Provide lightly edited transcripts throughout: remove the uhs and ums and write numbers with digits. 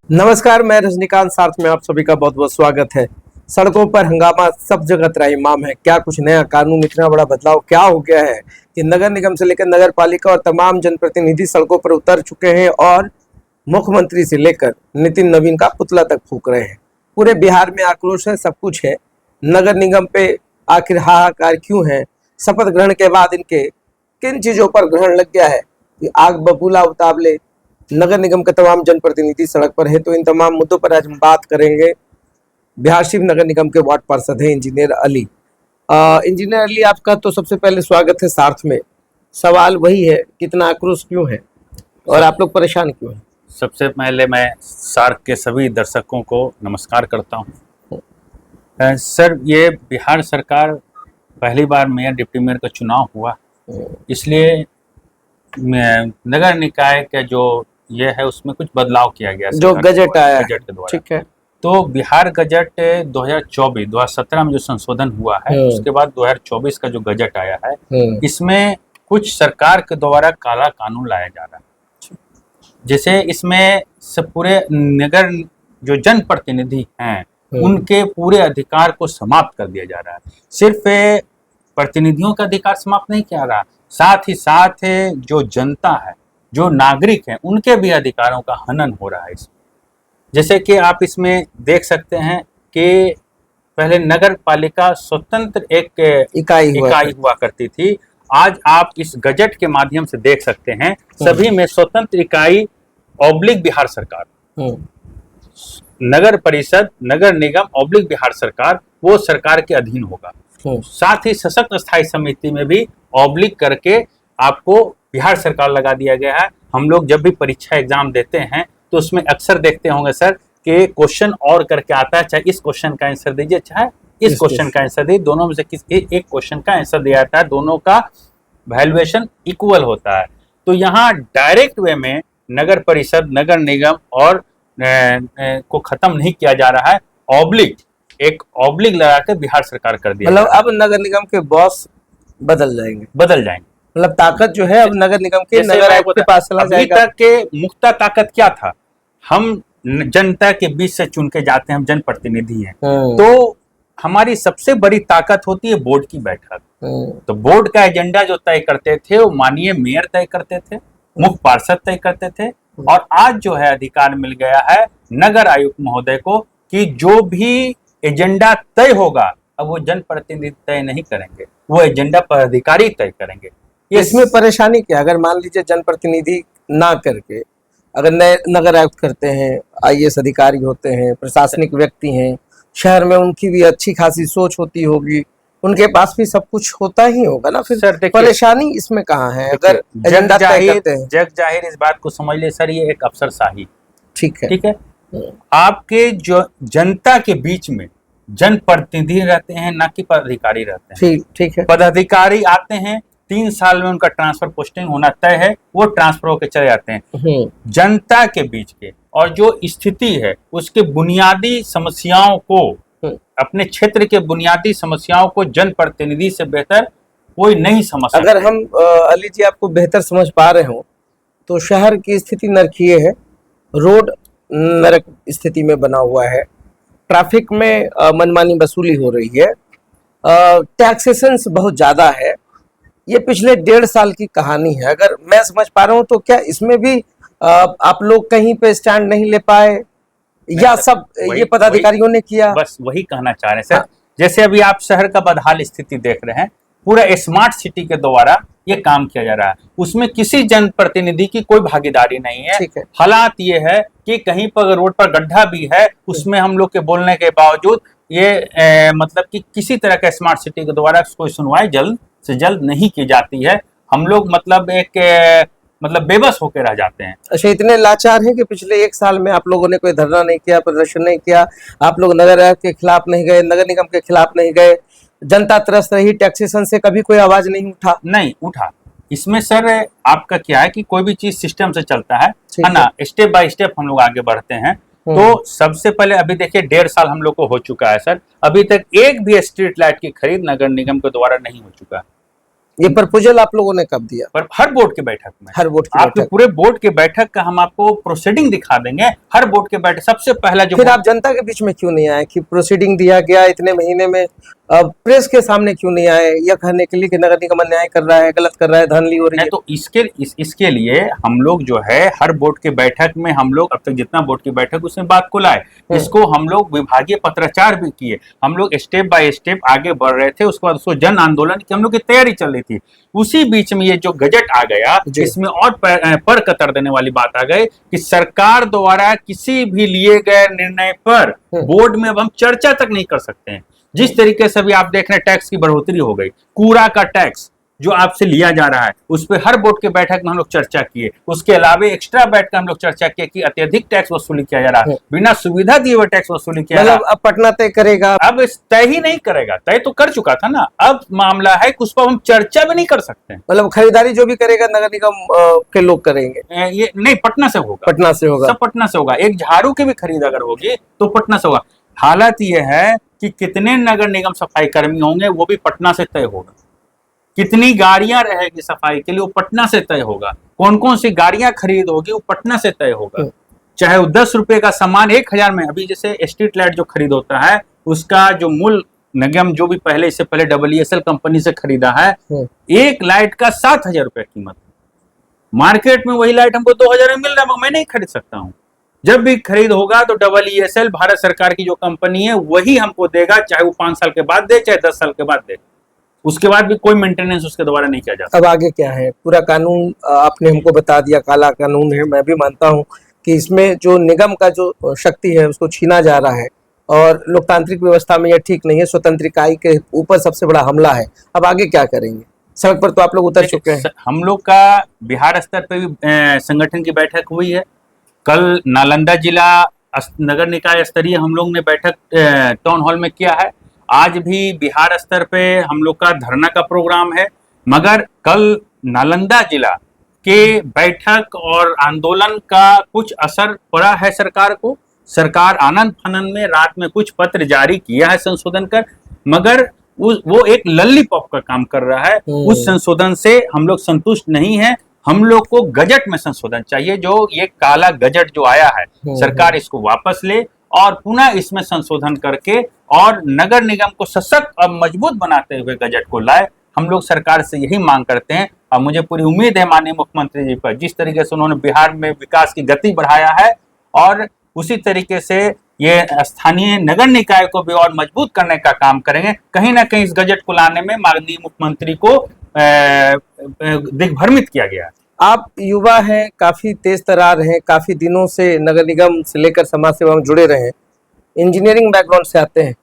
नमस्कार, मैं रजनीकांत सार्थ में आप सभी का बहुत बहुत स्वागत है। सड़कों पर हंगामा सब जगह त्राहिमाम है। क्या कुछ नया कानून, इतना बड़ा बदलाव क्या हो गया है कि नगर निगम से लेकर नगर पालिका और तमाम जनप्रतिनिधि सड़कों पर उतर चुके हैं और मुख्यमंत्री से लेकर नितिन नवीन का पुतला तक फूंक रहे हैं। पूरे बिहार में आक्रोश है, सब कुछ है। नगर निगम पे आखिर हाहाकार क्यों है? शपथ ग्रहण के बाद इनके किन चीजों पर ग्रहण लग गया है कि आग बबूला उतावले नगर निगम के तमाम जनप्रतिनिधि सड़क पर है। तो इन तमाम मुद्दों पर आज हम बात करेंगे। बिहार शिव नगर निगम के वार्ड पार्षद हैं इंजीनियर अली। इंजीनियर अली, आपका तो सबसे पहले स्वागत है सार्थ में। सवाल वही है, कितना आक्रोश क्यों है और आप लोग परेशान क्यों हैं? सबसे पहले मैं सार्क के सभी दर्शकों को नमस्कार करता हूं। सर, ये बिहार सरकार पहली बार मेयर डिप्टी मेयर का चुनाव हुआ, इसलिए नगर निकाय का जो ये है उसमें कुछ बदलाव किया गया, जो गजट आया, गजट के द्वारा। ठीक है। तो बिहार गजट 2017 में जो संशोधन हुआ है, उसके बाद 2024 का जो गजट आया है, इसमें कुछ सरकार के द्वारा काला कानून लाया जा रहा है। जैसे इसमें से पूरे नगर जो जनप्रतिनिधि हैं उनके पूरे अधिकार को समाप्त कर दिया जा रहा है। सिर्फ प्रतिनिधियों का अधिकार समाप्त नहीं किया रहा, साथ ही साथ जो जनता है, जो नागरिक हैं, उनके भी अधिकारों का हनन हो रहा है इसमें। जैसे कि आप इसमें देख सकते हैं कि पहले नगर पालिका स्वतंत्र एक इकाई हुआ करती थी। आज आप इस गजट के माध्यम से देख सकते हैं सभी में स्वतंत्र इकाई ऑब्लिक बिहार सरकार, नगर परिषद, नगर निगम ऑब्लिक बिहार सरकार, वो सरकार के अधीन होगा। साथ ही सशक्त स्थायी समिति में भी ऑब्लिक करके आपको बिहार सरकार लगा दिया गया है। हम लोग जब भी परीक्षा एग्जाम देते हैं तो उसमें अक्सर देखते होंगे सर कि क्वेश्चन और करके आता है, चाहे इस क्वेश्चन का आंसर दीजिए, चाहे इस क्वेश्चन का आंसर दीजिए, दोनों में से किसी एक क्वेश्चन का आंसर दिया जाता है, दोनों का वैल्यूएशन इक्वल होता है। तो यहाँ डायरेक्ट वे में नगर परिषद, नगर निगम और को खत्म नहीं किया जा रहा है, ऑब्लिक एक ऑब्लिक लगा के बिहार सरकार कर दिया। मतलब अब नगर निगम के बॉस बदल जाएंगे, मतलब ताकत जो है अब नगर निगम के नगर आयुक्त के पास चला जाएगा। अभी तक के मुख्य ताकत क्या था? हम जनता के बीच से चुन के जाते हैं, हम जनप्रतिनिधि हैं, तो हमारी सबसे बड़ी ताकत होती है बोर्ड की बैठक। तो बोर्ड का एजेंडा जो तय करते थे वो माननीय मेयर तय करते थे, मुख्य पार्षद तय करते थे। और आज जो है अधिकार मिल गया है नगर आयुक्त महोदय को कि जो भी एजेंडा तय होगा अब वो जनप्रतिनिधि तय नहीं करेंगे, वो एजेंडा पर अधिकारी तय करेंगे। इसमें परेशानी क्या? अगर मान लीजिए जनप्रतिनिधि ना करके अगर नए नगर आयुक्त करते हैं, आईएएस अधिकारी होते हैं, प्रशासनिक व्यक्ति हैं, शहर में उनकी भी अच्छी खासी सोच होती होगी, उनके पास भी सब कुछ होता ही होगा ना, फिर सर परेशानी इसमें कहाँ है? अगर एजेंडा तय करते हैं, जग जाहिर इस बात को समझ ले सर, ये एक अफसरशाही, ठीक है। आपके जो जनता के बीच में जनप्रतिनिधि रहते हैं, ना कि पदाधिकारी रहते हैं। ठीक है। पदाधिकारी आते हैं, 3 साल में उनका ट्रांसफर पोस्टिंग होना तय है, वो ट्रांसफर होकर चले जाते हैं। जनता के बीच के और जो स्थिति है उसके बुनियादी समस्याओं को, अपने क्षेत्र के बुनियादी समस्याओं को जनप्रतिनिधि से बेहतर कोई नहीं समझ सकता। अगर हम अली जी आपको बेहतर समझ पा रहे हो तो शहर की स्थिति नरकीय है, रोड नरक स्थिति में बना हुआ है, ट्रैफिक में मनमानी वसूली हो रही है, टैक्सेशन बहुत ज्यादा है। ये पिछले 1.5 साल की कहानी है। अगर मैं समझ पा रहा हूँ तो क्या इसमें भी आप लोग कहीं पे स्टैंड नहीं ले पाए या सब ये पदाधिकारियों ने किया? बस वही कहना चाह रहे हैं सर। जैसे अभी आप शहर का बदहाल स्थिति देख रहे हैं, पूरा स्मार्ट सिटी के द्वारा ये काम किया जा रहा है, उसमें किसी जनप्रतिनिधि की कोई भागीदारी नहीं है। हालात ये है कि कहीं पर रोड पर गड्ढा भी है, उसमें हम लोग के बोलने के बावजूद ये मतलब कि किसी तरह का स्मार्ट सिटी के द्वारा कोई सुनवाई जल्द से जल्द नहीं की जाती है। हम लोग मतलब बेबस होकर रह जाते हैं। अच्छा, इतने लाचार हैं कि पिछले 1 साल में आप लोगों ने कोई धरना नहीं किया, प्रदर्शन नहीं किया, आप लोग नगर आयुक्त के खिलाफ नहीं गए, नगर निगम के खिलाफ नहीं गए, जनता त्रस्त रही, टैक्सेशन से कभी कोई आवाज नहीं उठा। इसमें सर आपका क्या है कि कोई भी चीज सिस्टम से चलता है ना, स्टेप बाय स्टेप हम लोग आगे बढ़ते हैं। तो सबसे पहले अभी देखिए 1.5 साल हम लोग को हो चुका है सर, अभी तक एक भी स्ट्रीट लाइट की खरीद नगर निगम के द्वारा नहीं हो चुका। ये प्रपोजल आप लोगों ने कब दिया? पर हर बोर्ड के बैठक में, हर बोर्ड की आपके बैठक? पूरे बोर्ड के बैठक का हम आपको प्रोसीडिंग दिखा देंगे। हर बोर्ड के बैठक सबसे पहला जो फिर आप जनता के बीच में क्यों नहीं आए कि प्रोसीडिंग दिया गया इतने महीने में? प्रेस के सामने क्यों नहीं आए यह कहने के लिए कि नगर निगम अन्याय कर रहा है, गलत कर रहा है, धांधली हो रही है? तो इसके लिए हम लोग जो है हर बोर्ड के बैठक में हम लोग अब तक जितना बोर्ड की बैठक उसमें बात को लाए, इसको हम लोग विभागीय पत्राचार भी किए, हम लोग स्टेप बाय स्टेप आगे बढ़ रहे थे। उसके बाद उसको जन आंदोलन की हम लोग की तैयारी चल रही थी। उसी बीच में ये जो गजट आ गया, इसमें और पर कतर देने वाली बात आ गई कि सरकार द्वारा किसी भी लिए गए निर्णय पर बोर्ड में अब हम चर्चा तक नहीं कर सकते हैं। जिस तरीके से भी आप देख रहे हैं टैक्स की बढ़ोतरी हो गई, कूड़ा का टैक्स जो आपसे लिया जा रहा है उस पर हर बोर्ड के बैठक में हम लोग चर्चा किए। उसके अलावा एक्स्ट्रा बैठ कर हम लोग चर्चा किए कि अत्यधिक टैक्स वसूली किया जा रहा है, बिना सुविधा दिए हुए टैक्स वसूली किया जा रहा है। अब पटना तय करेगा? अब तय ही नहीं करेगा, तय तो कर चुका था ना, अब मामला है कि उस पर हम चर्चा भी नहीं कर सकते। मतलब खरीदारी जो भी करेगा नगर निगम के लोग करेंगे? ये नहीं, पटना से होगा, पटना से होगा, सब पटना से होगा। एक झाड़ू की भी खरीद अगर होगी तो पटना से होगा। हालत यह है कि कितने नगर निगम सफाई कर्मी होंगे वो भी पटना से तय होगा, कितनी गाड़ियां रहेगी सफाई के लिए वो पटना से तय होगा, कौन कौन सी गाड़ियां खरीद होगी वो पटना से तय होगा। चाहे वो 10 रुपए का सामान 1000 में, अभी जैसे स्ट्रीट लाइट जो खरीद होता है उसका जो मूल निगम जो भी पहले इससे पहले WSL कंपनी से खरीदा है, एक लाइट का 7000 रुपए कीमत। मार्केट में वही लाइट हमको 2000 में मिल रहा है, मैं नहीं खरीद सकता हूँ। जब भी खरीद होगा तो WSL भारत सरकार की जो कंपनी है वही हमको देगा, चाहे वो 5 साल के बाद दे चाहे 10 साल के बाद दे, उसके बाद भी कोई मेंटेनेंस उसके द्वारा नहीं किया जाता। अब आगे क्या है? पूरा कानून आपने हमको बता दिया, काला कानून है। मैं भी मानता हूं कि इसमें जो निगम का जो शक्ति है उसको छीना जा रहा है और लोकतांत्रिक व्यवस्था में यह ठीक नहीं है, स्वतंत्र इकाई के ऊपर सबसे बड़ा हमला है। अब आगे क्या करेंगे? सड़क पर तो आप लोग उतर चुके हैं। हम लोग का बिहार स्तर पर भी संगठन की बैठक हुई है। कल नालंदा जिला नगर निकाय स्तरीय हम लोग ने बैठक टाउन हॉल में किया है। आज भी बिहार स्तर पे हम लोग का धरना का प्रोग्राम है। मगर कल नालंदा जिला के बैठक और आंदोलन का कुछ असर पड़ा है सरकार को। सरकार आनंद फानंद में रात में कुछ पत्र जारी किया है संशोधन कर, मगर वो एक लल्लीपॉप का काम कर रहा है। उस संशोधन से हम लोग संतुष्ट नहीं है। हम लोग को गजट में संशोधन चाहिए। जो ये काला गजट जो आया है, सरकार इसको वापस ले और पुनः इसमें संशोधन करके और नगर निगम को सशक्त और मजबूत बनाते हुए गजट को लाए। हम लोग सरकार से यही मांग करते हैं और मुझे पूरी उम्मीद है माननीय मुख्यमंत्री जी पर, जिस तरीके से उन्होंने बिहार में विकास की गति बढ़ाया है और उसी तरीके से ये स्थानीय नगर निकाय को भी और मजबूत करने का काम करेंगे। कहीं ना कहीं इस गजट को लाने में माननीय मुख्यमंत्री को दिग्भ्रमित किया गया। आप युवा हैं, काफी तेज तरार हैं, काफी दिनों से नगर निगम से लेकर समाज सेवा में जुड़े रहे हैं, इंजीनियरिंग बैकग्राउंड से आते हैं।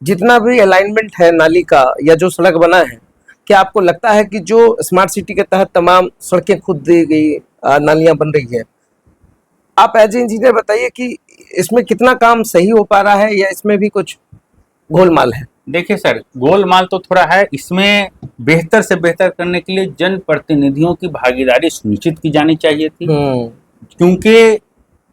जितना भी अलाइनमेंट है नाली का या जो सड़क बना है, क्या आपको लगता है कि जो स्मार्ट सिटी के तहत तमाम सड़कें खुद दी गई, नालियां बन रही हैं, आप एज ए इंजीनियर बताइए कि इसमें कितना काम सही हो पा रहा है या इसमें भी कुछ गोलमाल है? देखिए सर, गोलमाल तो थोड़ा है। इसमें बेहतर से बेहतर करने के लिए जनप्रतिनिधियों की भागीदारी सुनिश्चित की जानी चाहिए थी। क्योंकि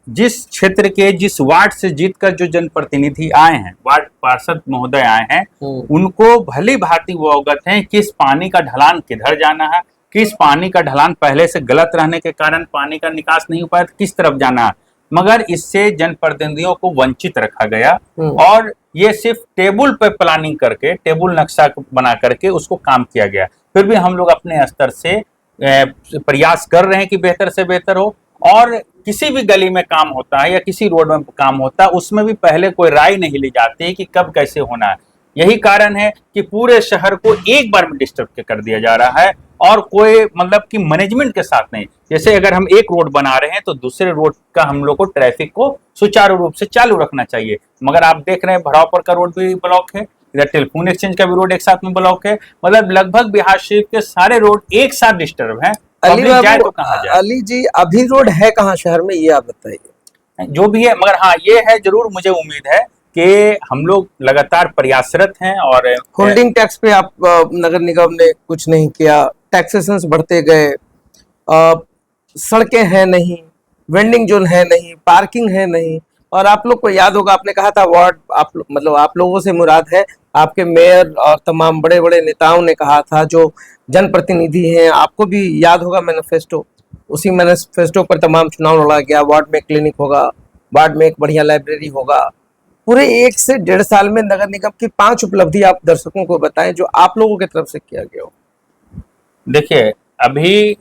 जिस क्षेत्र के जिस वार्ड से जीतकर जो जनप्रतिनिधि आए हैं, वार्ड पार्षद महोदय आए हैं, उनको भली भांति वो अवगत हैं किस पानी का ढलान किधर जाना है, किस पानी का ढलान पहले से गलत रहने के कारण पानी का निकास नहीं हो पाया, किस तरफ जाना है। मगर इससे जनप्रतिनिधियों को वंचित रखा गया और ये सिर्फ टेबल पे प्लानिंग करके, टेबल नक्शा बना करके उसको काम किया गया। फिर भी हम लोग अपने स्तर से प्रयास कर रहे हैं कि बेहतर से बेहतर हो। और किसी भी गली में काम होता है या किसी रोड में काम होता है, उसमें भी पहले कोई राय नहीं ली जाती कि कब कैसे होना है। यही कारण है कि पूरे शहर को एक बार में डिस्टर्ब कर दिया जा रहा है और कोई मतलब कि मैनेजमेंट के साथ नहीं। जैसे अगर हम एक रोड बना रहे हैं तो दूसरे रोड का हम लोग को ट्रैफिक को सुचारू रूप से चालू रखना चाहिए। मगर आप देख रहे हैं भरावपुर का रोड भी ब्लॉक है, इधर टेलीफोन एक्सचेंज का भी रोड एक साथ में ब्लॉक है। मतलब लगभग बिहार शरीफ के सारे रोड एक साथ डिस्टर्ब है। अली जी, अभी रोड है कहाँ शहर में, ये आप बताइए। जो भी है, मगर हाँ ये है जरूर, मुझे उम्मीद है कि हम लोग लगातार प्रयासरत हैं। और होल्डिंग टैक्स पे आप नगर निगम ने कुछ नहीं किया, टैक्सेशंस बढ़ते गए, सड़कें हैं नहीं, वेंडिंग जोन है नहीं, पार्किंग है नहीं, और आप लोग को याद होगा, आपने कहा था वार्ड, मतलब आप लोगों से मुराद है आपके मेयर और तमाम बड़े बड़े नेताओं ने कहा था, जो जनप्रतिनिधि हैं। आपको भी याद होगा मैनिफेस्टो, उसी मैनिफेस्टो पर तमाम चुनाव लड़ा गया। वार्ड में क्लिनिक होगा, वार्ड में एक बढ़िया लाइब्रेरी होगा। पूरे 1 से 1.5 साल में नगर निगम की 5 उपलब्धि आप दर्शकों को बताएं जो आप लोगों की तरफ से किया गया हो। देखिए, अभी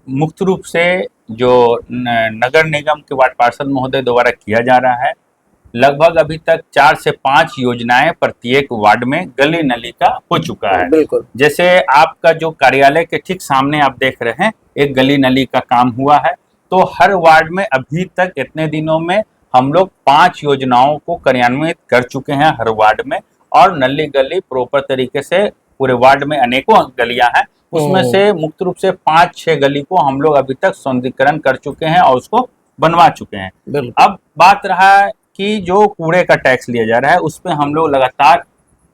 मुक्त रूप से जो नगर निगम के वार्ड पार्षद महोदय द्वारा किया जा रहा है, लगभग अभी तक 4 से 5 योजनाएं प्रत्येक वार्ड में गली नली का हो चुका है। बिल्कुल। जैसे आपका जो कार्यालय के ठीक सामने आप देख रहे हैं, एक गली नली का काम हुआ है। तो हर वार्ड में अभी तक इतने दिनों में हम लोग 5 योजनाओं को कार्यान्वित कर चुके हैं हर वार्ड में, और नली गली प्रॉपर तरीके से पूरे वार्ड में अनेकों गलियां हैं, उसमें से मुक्त रूप से 5-6 गली को हम लोग अभी तक सौंदर्यीकरण कर चुके हैं और उसको बनवा चुके हैं। अब बात रहा है कि जो कूड़े का टैक्स लिया जा रहा है, उस पर हम लोग लगातार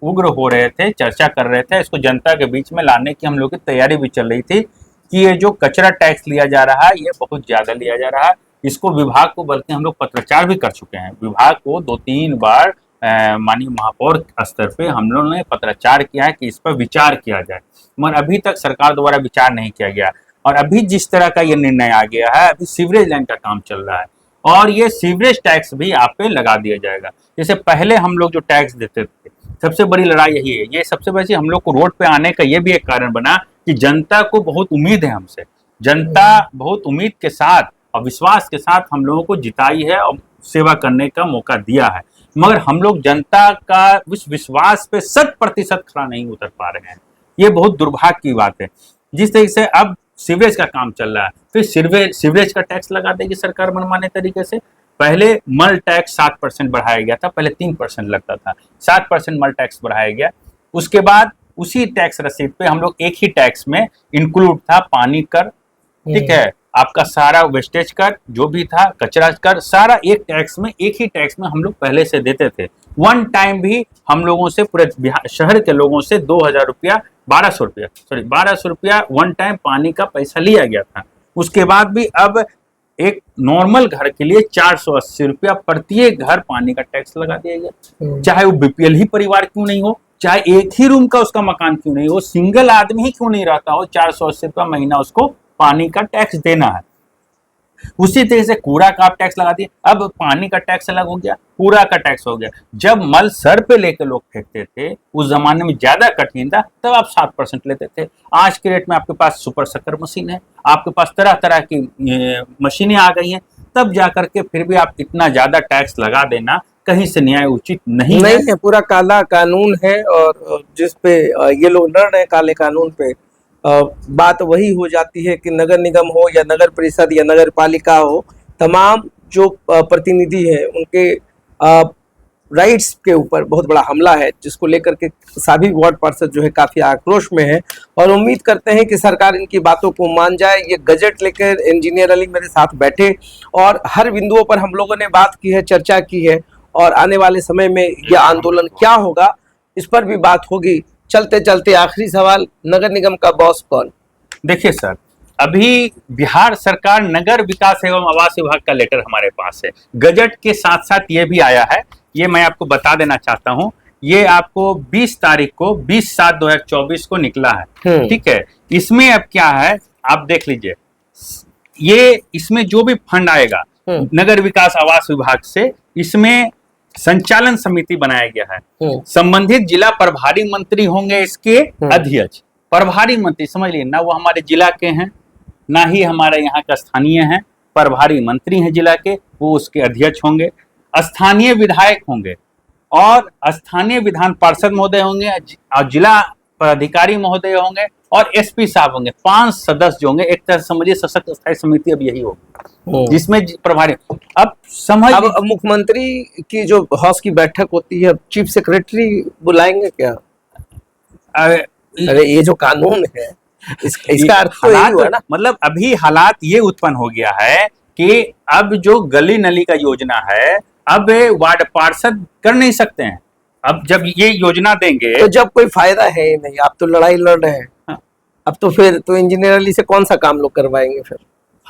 उग्र हो रहे थे, चर्चा कर रहे थे, इसको जनता के बीच में लाने की हम लोग की तैयारी भी चल रही थी कि ये जो कचरा टैक्स लिया जा रहा है, ये बहुत ज्यादा लिया जा रहा है। इसको विभाग को बल्कि हम लोग पत्राचार भी कर चुके हैं। विभाग को 2-3 बार माननीय महापौर स्तर पे हम लोगों ने पत्राचार किया है कि इस पर विचार किया जाए, मगर अभी तक सरकार द्वारा विचार नहीं किया गया। और अभी जिस तरह का ये निर्णय आ गया है, अभी सीवरेज लाइन का काम चल रहा है और ये सीवरेज टैक्स भी आप पे लगा दिया जाएगा। जैसे पहले हम लोग जो टैक्स देते थे, सबसे बड़ी लड़ाई यही है। ये सबसे बड़ी हम लोग को रोड पे आने का ये भी एक कारण बना कि जनता को बहुत उम्मीद है हमसे। जनता बहुत उम्मीद के साथ और विश्वास के साथ हम लोगों को जिताई है और सेवा करने का मौका दिया है, मगर हम लोग जनता का विश्वास पे 100% खरा नहीं उतर पा रहे हैं। ये बहुत दुर्भाग्य की बात है। जिस तरीके से अब सीवरेज का काम चल रहा है, फिर सीवरेज का टैक्स लगा देगी सरकार मनमाने तरीके से। पहले मल टैक्स 7% बढ़ाया गया था, पहले 3% लगता था, 7% मल टैक्स बढ़ाया गया। उसके बाद उसी टैक्स रसीद पे हम लोग एक ही टैक्स में इंक्लूड था पानी कर, ठीक है, आपका सारा वेस्टेज कर जो भी था, कचरा कर, सारा एक टैक्स में, एक ही टैक्स में हम लोग पहले से देते थे। वन टाइम भी हम लोगों से, पूरे शहर के लोगों से 2000 रुपया, 1200 रुपया वन टाइम पानी का पैसा लिया गया था। उसके बाद भी अब एक नॉर्मल घर के लिए 480 रुपया प्रत्येक घर पानी का टैक्स लगा दिया गया। चाहे वो बीपीएल ही परिवार क्यों नहीं हो, चाहे एक ही रूम का उसका मकान क्यों नहीं हो, सिंगल आदमी ही क्यों नहीं रहता हो, 480 रुपया महीना उसको पानी का टैक्स देना है। उसी तरह से कूड़ा का आप टैक्स लगा दिए, अब पानी का टैक्स अलग हो गया, कूड़ा का टैक्स हो गया। जब मल सर पे लेकर लोग फेंकते थे, उस जमाने में ज्यादा कठिन था, तब आप 7% लेते थे। आज के रेट में आपके पास सुपर शक्कर मशीन है, आपके पास तरह तरह की मशीनें आ गई हैं, तब जाकर के फिर भी आप इतना ज्यादा टैक्स लगा देना कहीं से न्याय उचित नहीं है। पूरा काला कानून है, और जिस पे ये लोग लड़ रहे हैं काले कानून पे, बात वही हो जाती है कि नगर निगम हो या नगर परिषद या नगर पालिका हो, तमाम जो प्रतिनिधि हैं उनके राइट्स के ऊपर बहुत बड़ा हमला है, जिसको लेकर के सभी वार्ड पार्षद जो है काफी आक्रोश में है और उम्मीद करते हैं कि सरकार इनकी बातों को मान जाए। ये गजट लेकर इंजीनियर अली मेरे साथ बैठे और हर बिंदुओं पर हम लोगों ने बात की है, चर्चा की है, और आने वाले समय में यह आंदोलन क्या होगा इस पर भी बात होगी। चलते चलते आखिरी सवाल, नगर निगम का बॉस कौन? देखिए सर, अभी बिहार सरकार नगर विकास एवं आवास विभाग का लेटर हमारे पास है। गजट के साथ साथ ये भी आया है, ये मैं आपको बता देना चाहता हूँ। ये आपको 20 तारीख को 20/7/2024 को निकला है, ठीक है। इसमें अब क्या है आप देख लीजिए, ये इसमें जो भी फंड आएगा नगर विकास आवास विभाग से, इसमें संचालन समिति बनाया गया है। संबंधित जिला प्रभारी मंत्री होंगे इसके अध्यक्ष। प्रभारी मंत्री समझ लीजिए ना, वो हमारे जिला के हैं ना ही हमारे यहाँ का स्थानीय हैं, प्रभारी मंत्री हैं जिला के, वो उसके अध्यक्ष होंगे। स्थानीय विधायक होंगे और स्थानीय विधान पार्षद महोदय होंगे और जिला पदाधिकारी महोदय होंगे और एसपी साहब होंगे। 5 सदस्य जो होंगे, एक तरह से समझिए सशक्त स्थायी समिति अब यही होगी जिसमें प्रभारी। अब मुख्यमंत्री की जो हाउस की बैठक होती है, चीफ सेक्रेटरी बुलाएंगे क्या? अरे ये जो कानून है इसका अर्थ तो यही हुआ ना, मतलब अभी हालात ये उत्पन्न हो गया है कि अब जो गली नली का योजना है, अब वार्ड पार्षद कर नहीं सकते हैं। अब जब ये योजना देंगे तो जब कोई फायदा है ही नहीं, आप तो लड़ाई लड़ रहे हैं। अब तो फिर तो इंजीनियर अली से कौन सा काम लोग करवाएंगे फिर?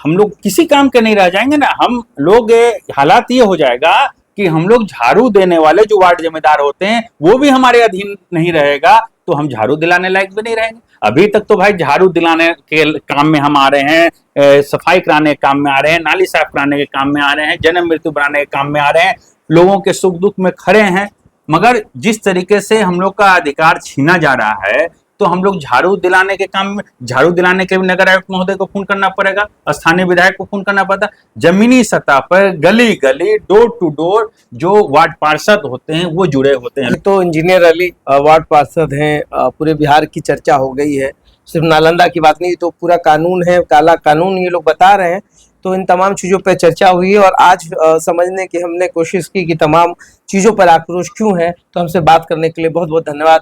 हम लोग किसी काम के नहीं रह जाएंगे ना। हम लोग हालात ये हो जाएगा कि हम लोग झाड़ू देने वाले जो वार्ड जिम्मेदार होते हैं वो भी हमारे अधीन नहीं रहेगा, तो हम झाड़ू दिलाने लायक भी नहीं रहेंगे। अभी तक तो भाई झाड़ू दिलाने के काम में हम आ रहे हैं, सफाई कराने के काम में आ रहे हैं, नाली साफ कराने के काम में आ रहे हैं, जन्म मृत्यु बनाने के काम में आ रहे हैं, लोगों के सुख दुख में खड़े हैं। मगर जिस तरीके से हम लोग का अधिकार छीना जा रहा है, तो हम लोग झाड़ू दिलाने के काम में, झाड़ू दिलाने के नगर आयुक्त महोदय को फोन करना पड़ेगा, स्थानीय विधायक को फोन करना पड़ता। जमीनी सतह पर गली गली डोर टू डोर जो वार्ड पार्षद होते हैं वो जुड़े होते हैं। तो इंजीनियर अली वार्ड पार्षद हैं, पूरे बिहार की चर्चा हो गई है, सिर्फ नालंदा की बात नहीं, तो पूरा कानून है, काला कानून ये लोग बता रहे हैं। तो इन तमाम चीज़ों पर चर्चा हुई है और आज समझने की हमने कोशिश की कि तमाम चीज़ों पर आक्रोश क्यों है। तो हमसे बात करने के लिए बहुत बहुत धन्यवाद।